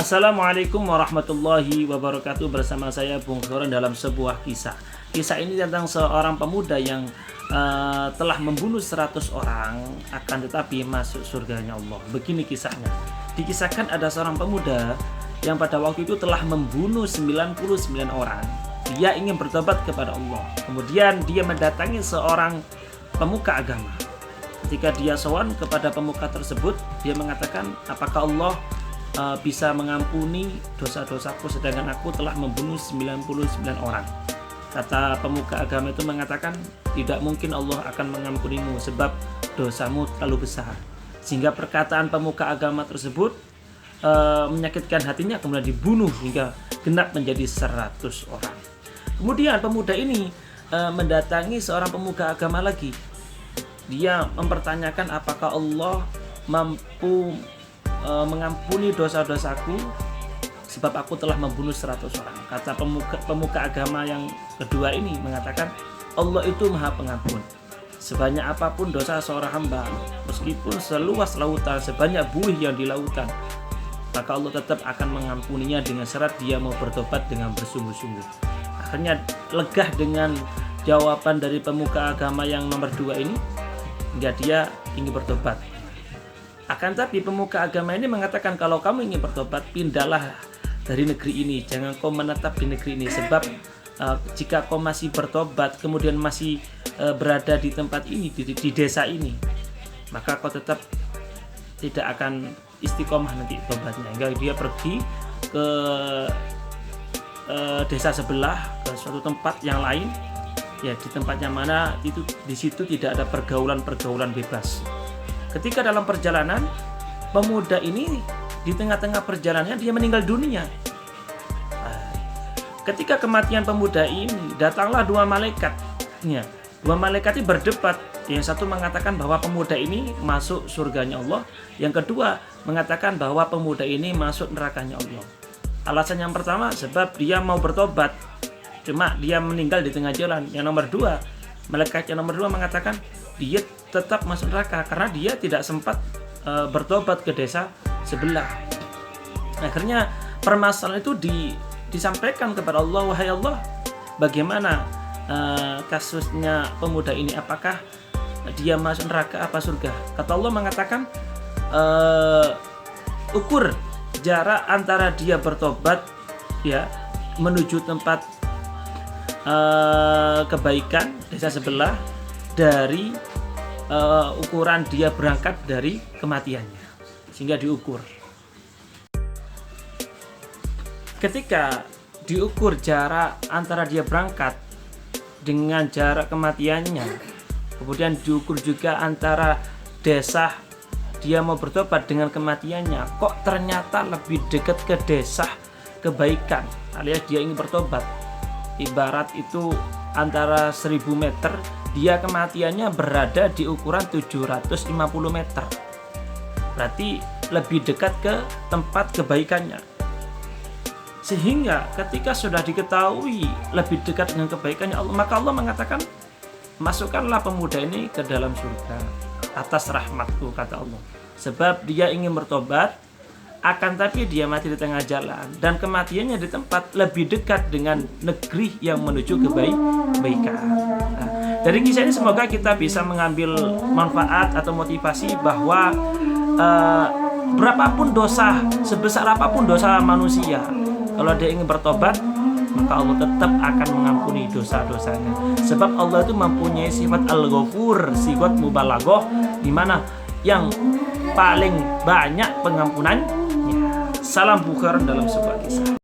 Assalamualaikum warahmatullahi wabarakatuh. Bersama saya Bung Soren dalam sebuah kisah. Kisah ini tentang seorang pemuda yang telah membunuh 100 orang akan tetapi masuk surganya Allah. Begini kisahnya. Dikisahkan ada seorang pemuda yang pada waktu itu telah membunuh 99 orang. Dia ingin bertobat kepada Allah. Kemudian dia mendatangi seorang pemuka agama. Ketika dia sowan kepada pemuka tersebut, dia mengatakan, apakah Allah bisa mengampuni dosa-dosaku sedangkan aku telah membunuh 99 orang. Kata pemuka agama itu mengatakan, tidak mungkin Allah akan mengampunimu sebab dosamu terlalu besar. Sehingga perkataan pemuka agama tersebut menyakitkan hatinya, kemudian dibunuh hingga genap menjadi 100 orang. Kemudian pemuda ini mendatangi seorang pemuka agama lagi. Dia mempertanyakan apakah Allah mampu mengampuni dosa-dosaku sebab aku telah membunuh 100 orang. Kata pemuka agama yang kedua ini mengatakan, Allah itu maha pengampun. Sebanyak apapun dosa seorang hamba, meskipun seluas lautan, sebanyak buih yang di lautan, maka Allah tetap akan mengampuninya dengan syarat dia mau bertobat dengan bersungguh-sungguh. Akhirnya legah dengan jawaban dari pemuka agama yang nomor 2 ini, hingga dia ingin bertobat. Akan tapi pemuka agama ini mengatakan, kalau kamu ingin bertobat, pindahlah dari negeri ini, jangan kau menetap di negeri ini, sebab jika kau masih bertobat kemudian masih berada di tempat ini, di desa ini, maka kau tetap tidak akan istiqomah nanti tobatnya. Hingga dia pergi ke desa sebelah, ke suatu tempat yang lain, ya di tempatnya mana itu, di situ tidak ada pergaulan bebas. Ketika dalam perjalanan, pemuda ini di tengah-tengah perjalanannya dia meninggal dunia. Ketika kematian pemuda ini, datanglah 2 malaikat. Dua malaikat ini berdebat. Yang satu mengatakan bahwa pemuda ini masuk surganya Allah. Yang kedua mengatakan bahwa pemuda ini masuk nerakanya Allah. Alasan yang pertama, sebab dia mau bertobat, cuma dia meninggal di tengah jalan. Yang nomor 2, malaikat yang nomor 2 mengatakan dia tetap masuk neraka karena dia tidak sempat bertobat ke desa sebelah. Akhirnya permasalahan itu disampaikan kepada Allah, wahai Allah, bagaimana kasusnya pemuda ini, apakah dia masuk neraka apa surga? Kata Allah mengatakan, ukur jarak antara dia bertobat ya menuju tempat kebaikan desa sebelah dari ukuran dia berangkat dari kematiannya, sehingga diukur. Ketika diukur jarak antara dia berangkat dengan jarak kematiannya, kemudian diukur juga antara desa dia mau bertobat dengan kematiannya, kok ternyata lebih dekat ke desa kebaikan, alias dia ingin bertobat. Ibarat itu antara 1000 meter, dia kematiannya berada di ukuran 750 meter. Berarti lebih dekat ke tempat kebaikannya. Sehingga ketika sudah diketahui lebih dekat dengan kebaikannya Allah, maka Allah mengatakan, masukkanlah pemuda ini ke dalam surga atas rahmatku, kata Allah. Sebab dia ingin bertobat, akan tapi dia mati di tengah jalan, dan kematiannya di tempat lebih dekat dengan negeri yang menuju kebaikan. Dari kisah ini semoga kita bisa mengambil manfaat atau motivasi bahwa berapapun dosa, sebesar apapun dosa manusia, kalau dia ingin bertobat, maka Allah tetap akan mengampuni dosa-dosanya. Sebab Allah itu mempunyai sifat Al-Ghafur, sifat mubalaghah, di mana yang paling banyak pengampunannya. Salam Bukhari dalam sebuah kisah.